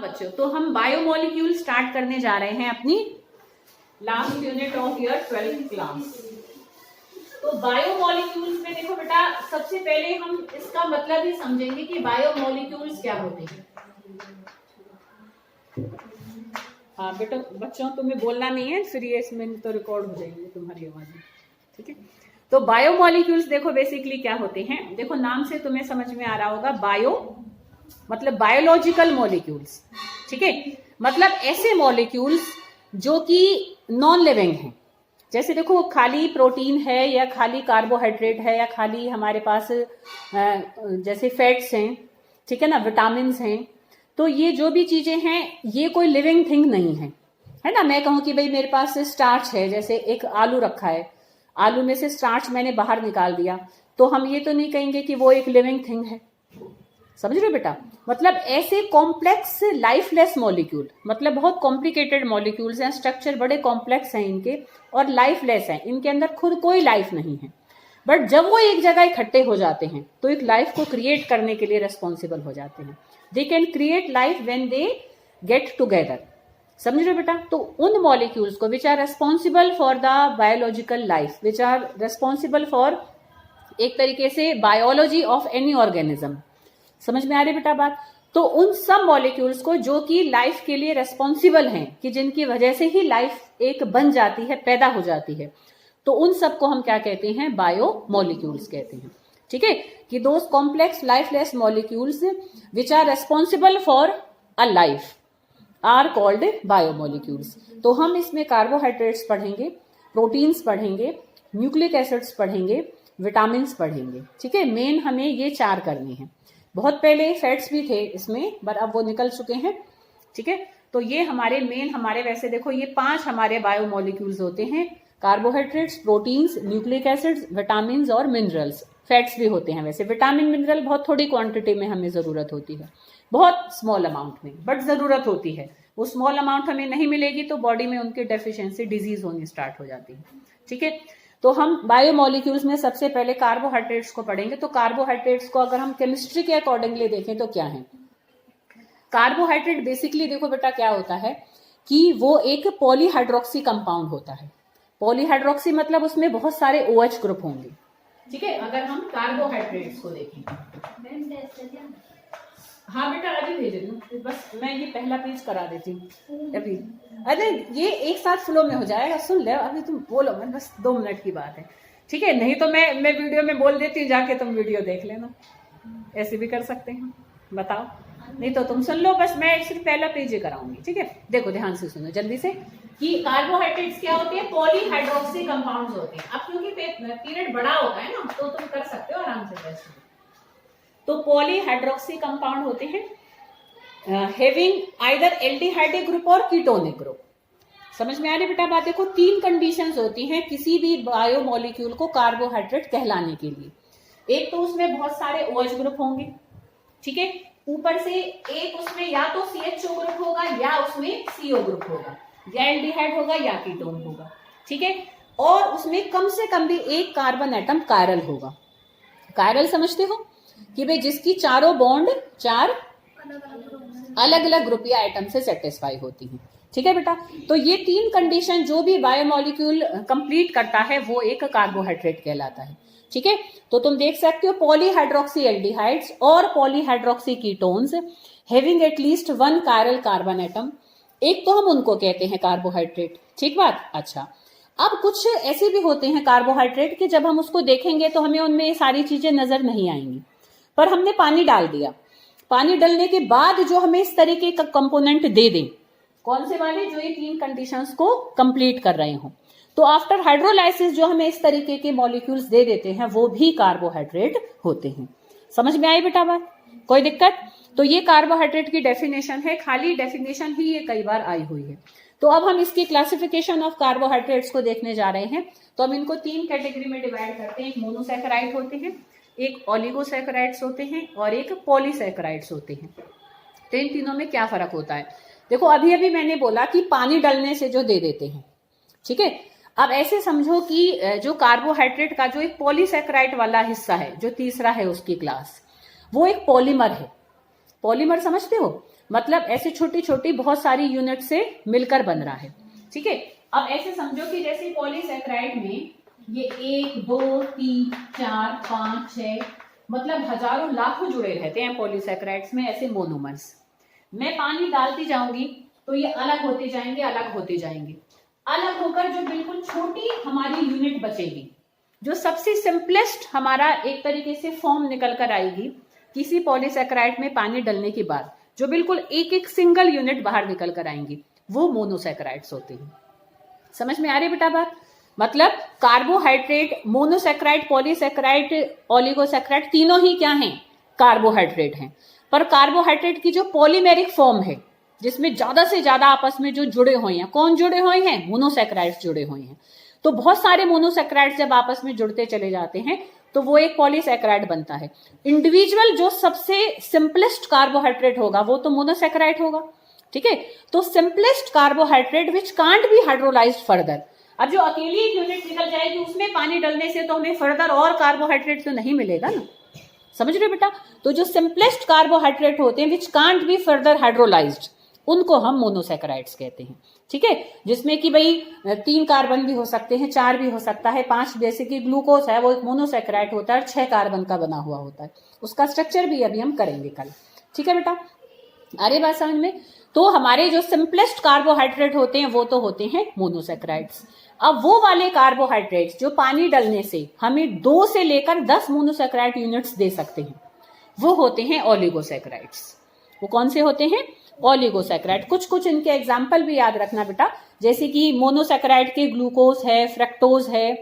बच्चों, तो हम बायोमोलिक्यूल स्टार्ट करने जा रहे हैं अपनी last unit of your 12th class. तो बायोमोलिक्यूल्स में देखो बेटा, सबसे पहले हम इसका मतलब ही समझेंगे कि बायोमोलिक्यूल्स क्या होते हैं। हाँ बेटा, बच्चों तुम्हें बोलना नहीं है, फिर ये इसमें तो रिकॉर्ड हो जाएंगे तुम्हारी आवाजें, ठीक है। तो बायोमोलिक्यूल्स देखो बेसिकली क्या होते हैं, देखो नाम से तुम्हें समझ में आ रहा होगा, बायो मतलब बायोलॉजिकल मॉलिक्यूल्स, ठीक है। मतलब ऐसे मॉलिक्यूल्स जो कि नॉन लिविंग हैं। जैसे देखो खाली प्रोटीन है या खाली कार्बोहाइड्रेट है या खाली हमारे पास जैसे फैट्स हैं, ठीक है ना, विटामिन हैं। तो ये जो भी चीजें हैं ये कोई लिविंग थिंग नहीं है ना। मैं कहूं कि भाई मेरे पास स्टार्च है, जैसे एक आलू रखा है, आलू में से स्टार्च मैंने बाहर निकाल दिया, तो हम ये तो नहीं कहेंगे कि वो एक लिविंग थिंग है। समझ रहे हो बेटा। मतलब ऐसे कॉम्प्लेक्स लाइफलेस मॉलिक्यूल, मतलब बहुत कॉम्प्लिकेटेड मॉलिक्यूल्स हैं, स्ट्रक्चर बड़े कॉम्प्लेक्स हैं इनके और लाइफलेस हैं, इनके अंदर खुद कोई लाइफ नहीं है। बट जब वो एक जगह इकट्ठे हो जाते हैं तो एक लाइफ को क्रिएट करने के लिए रेस्पॉन्सिबल हो जाते हैं। They can create life when they get together. समझ रहे हो बेटा। तो उन मॉलिक्यूल्स को which are responsible for the biological life, which are responsible for एक तरीके से बायोलॉजी ऑफ एनी ऑर्गेनिज्म। समझ में आ रही बेटा बात। तो उन सब मॉलिक्यूल्स को जो कि लाइफ के लिए रेस्पॉन्सिबल हैं, कि जिनकी वजह से ही लाइफ एक बन जाती है, पैदा हो जाती है, तो उन सबको हम क्या कहते हैं, बायो मॉलिक्यूल्स कहते हैं, ठीक है। कि those complex lifeless molecules which are responsible for a life are called biomolecules. तो हम इसमें कार्बोहाइड्रेट्स पढ़ेंगे, प्रोटीन्स पढ़ेंगे, न्यूक्लिक एसिड्स पढ़ेंगे, विटामिन पढ़ेंगे, ठीक है। मेन हमें ये 4 करने हैं। बहुत पहले फैट्स भी थे इसमें, पर अब वो निकल चुके हैं, ठीक है। तो ये हमारे मेन, हमारे वैसे देखो ये 5 हमारे बायोमोलिक्यूल्स होते हैं, carbohydrates, proteins, nucleic acids, vitamin और मिनरल्स। फैट्स भी होते हैं वैसे, विटामिन मिनरल बहुत थोड़ी क्वांटिटी में हमें जरूरत होती है, बहुत स्मॉल अमाउंट में, बट जरूरत होती है। वो स्मॉल अमाउंट हमें नहीं मिलेगी तो बॉडी में उनकी डेफिशिएंसी, डिजीज होनी स्टार्ट हो जाती है, ठीक है। तो हम बायोमोलिक्यूल्स में सबसे पहले कार्बोहाइड्रेट्स को पढ़ेंगे। तो कार्बोहाइड्रेट्स को अगर हम केमिस्ट्री के अकॉर्डिंगली देखें तो क्या है कार्बोहाइड्रेट। बेसिकली देखो बेटा क्या होता है कि वो एक पॉलीहाइड्रोक्सी कंपाउंड होता है। पॉलीहाइड्रोक्सी मतलब उसमें बहुत सारे OH ग्रुप होंगे, ठीक है। अगर हम कार्बोहाइड्रेट्स को देखें, हाँ बेटा अभी भेज रही हूँ, बस मैं ये पहला पेज करा देती हूँ अभी। अरे ये एक साथ फ्लो में हो जाएगा, सुन ले अभी, तुम बोलो, मैं बस 2 मिनट की बात है, ठीक है। नहीं तो मैं वीडियो में बोल देती हूँ, जाके तुम वीडियो देख लेना, ऐसे भी कर सकते हैं, बताओ। नहीं तो तुम सुन लो, बस मैं सिर्फ पहला पेज ही कराऊंगी, ठीक है। देखो ध्यान से सुनो जल्दी से, कि कार्बोहाइड्रेट्स क्या होते हैं, पॉलीहाइड्रोक्सी कंपाउंड्स होते हैं। अब क्योंकि पीरियड बड़ा होता है ना, तो तुम कर सकते हो आराम से वैसे। तो पॉलीहाइड्रोक्सी कंपाउंड होते हैं हैविंग आइदर एल्डिहाइड ग्रुप और कीटोनिक ग्रुप। समझ में आ रही बेटा बात। देखो 3 कंडीशंस होती हैं किसी भी बायोमोलिक्यूल को कार्बोहाइड्रेट कहलाने के लिए। एक तो उसमें बहुत सारे OH ग्रुप होंगे, ठीक है। ऊपर से एक उसमें या तो CHO ग्रुप होगा या उसमें CO ग्रुप होगा, या एल्डिहाइड होगा या कीटोन होगा, ठीक है। और उसमें कम से कम भी एक कार्बन एटम कायरल होगा। कायरल समझते हो कि भाई जिसकी चारों बॉन्ड 4 अलग अलग ग्रुप या एटम से सेटिस्फाई होती हैं, ठीक है बेटा। तो ये 3 कंडीशन जो भी बायोमोलिक्यूल कंप्लीट करता है वो एक कार्बोहाइड्रेट कहलाता है, ठीक है। तो तुम देख सकते हो पॉलीहाइड्रोक्सी एल्डिहाइड्स और polyhydroxy ketones having at least 1 chiral carbon atom, एक तो हम उनको कहते हैं कार्बोहाइड्रेट, ठीक बात। अच्छा, अब कुछ ऐसे भी होते हैं कार्बोहाइड्रेट कि जब हम उसको देखेंगे तो हमें उनमें ये सारी चीजें नजर नहीं आएंगी, पर हमने पानी डाल दिया, पानी डालने के बाद जो हमें इस तरीके का कंपोनेंट दे दें, कौन से वाले, जो ये 3 कंडीशंस को कंप्लीट कर रहे हो, तो आफ्टर हाइड्रोलाइसिस जो हमें इस तरीके के मॉलिक्यूल्स दे देते हैं वो भी कार्बोहाइड्रेट होते हैं। समझ में आई बेटा बात, कोई दिक्कत। तो ये कार्बोहाइड्रेट की डेफिनेशन है, खाली डेफिनेशन ही ये कई बार आई हुई है। तो अब हम इसकी क्लासिफिकेशन ऑफ कार्बोहाइड्रेट्स को देखने जा रहे हैं। तो हम इनको 3 कैटेगरी में डिवाइड करते हैं। एक मोनोसैकेराइड होते हैं, एक ऑलिगोसैकेराइड्स होते हैं और एक पॉलीसैकेराइड्स होते हैं। तो इन तीनों में क्या फर्क होता है, देखो अभी अभी मैंने बोला कि पानी डालने से जो दे देते हैं, ठीक है। अब ऐसे समझो कि जो कार्बोहाइड्रेट का जो एक पॉलीसैकेराइड वाला हिस्सा है, जो तीसरा है उसकी क्लास, वो एक पॉलीमर है। पॉलीमर समझते हो, मतलब ऐसे छोटी छोटी बहुत सारी यूनिट से मिलकर बन रहा है। ठीक है, अब ऐसे समझो कि जैसे पॉलीसैकेराइड में ये 1 2 3 4 5 6 मतलब हजारों लाखों जुड़े रहते हैं पॉलीसैकेराइड्स में ऐसे मोनोमर्स। मैं पानी डालती जाऊंगी तो ये अलग होते जाएंगे, अलग होते जाएंगे, अलग होकर जो बिल्कुल छोटी हमारी यूनिट बचेगी, जो सबसे सिंपलेस्ट हमारा एक तरीके से फॉर्म निकल कर आएगी किसी पॉलीसैकेराइड में पानी डालने के बाद, जो बिल्कुल एक एक सिंगल यूनिट बाहर निकल कर आएंगी, वो मोनोसैकेराइड्स होते हैं। समझ में आ रही बेटा बात? मतलब कार्बोहाइड्रेट, मोनोसैकेराइड, पॉलीसैकेराइड, ओलिगोसैकेराइड, तीनों ही क्या हैं? कार्बोहाइड्रेट हैं। पर कार्बोहाइड्रेट की जो पॉलीमेरिक फॉर्म है, जिसमें ज्यादा से ज्यादा आपस में जो जुड़े हुए हैं, कौन जुड़े हुए हैं? मोनोसैकेराइड्स जुड़े हुए हैं। तो बहुत सारे मोनोसैकेराइड्स जब आपस में जुड़ते चले जाते हैं तो वो एक पॉलीसैकेराइड बनता है। इंडिविजुअल जो सबसे सिंपलेस्ट कार्बोहाइड्रेट होगा वो तो मोनोसैकेराइड होगा। ठीक है, तो simplest carbohydrate which can't be hydrolysed further. अब जो अकेली एक यूनिट निकल जाएगी उसमें पानी डालने से तो हमें फर्दर और कार्बोहाइड्रेट तो नहीं मिलेगा ना। समझ रहे बेटा? तो जो सिंपलेस्ट कार्बोहाइड्रेट होते हैं which can't be further hydrolysed, उनको हम मोनोसैकेराइड्स कहते हैं। ठीक है, जिसमें कि भाई 3 कार्बन भी हो सकते हैं, 4 भी हो सकता है, 5, जैसे कि ग्लूकोज है वो एक मोनोसैकेराइड होता है, 6 कार्बन का बना हुआ होता है। उसका स्ट्रक्चर भी अभी हम करेंगे कल। ठीक है बेटा, अरे बात समझ में? तो हमारे जो सिंपलेस्ट कार्बोहाइड्रेट होते हैं वो तो होते हैं मोनोसैकेराइड्स। अब वो वाले कार्बोहाइड्रेट्स जो पानी डालने से हमें 2 से लेकर 10 मोनोसैकेराइड यूनिट्स दे सकते हैं, वो होते हैं ओलिगोसैकेराइड्स। वो कौन से होते हैं? ओलिगोसैकेराइड। कुछ कुछ इनके एग्जाम्पल भी याद रखना बेटा, जैसे कि मोनोसैकेराइड के ग्लूकोज है, फ्रक्टोज है,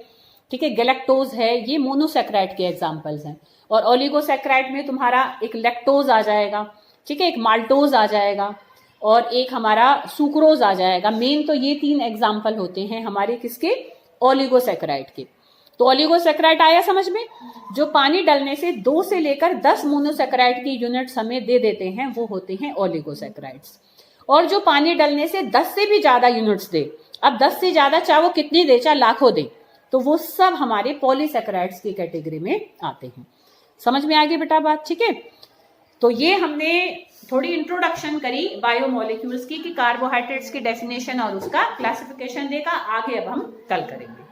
ठीक है, गैलेक्टोज है, ये मोनोसैकेराइड के एग्जाम्पल्स हैं। और ओलिगोसैकेराइड में तुम्हारा एक लैक्टोज आ जाएगा, ठीक है, एक माल्टोज आ जाएगा और एक हमारा सुक्रोज आ जाएगा। मेन तो ये 3 एग्जाम्पल होते हैं हमारे किसके? ओलिगोसैकेराइड के। तो ओलिगोसैकेराइड आया समझ में? जो पानी डालने से 2 से लेकर 10 मोनोसैकेराइड की यूनिट्स हमें दे देते हैं वो होते हैं ओलिगोसैकेराइड्स। और जो पानी डालने से 10 से भी ज्यादा यूनिट्स दे, अब 10 से ज्यादा चाहे वो कितनी दे, चाहे लाखों दे, तो वो सब हमारे पॉलीसैकेराइड्स की कैटेगरी में आते हैं। समझ में आ गई बेटा बात? ठीक है, तो ये हमने थोड़ी इंट्रोडक्शन करी बायोमोलिक्यूल्स की, कि कार्बोहाइड्रेट्स की डेफिनेशन और उसका क्लासिफिकेशन देखा। आगे अब हम कल करेंगे।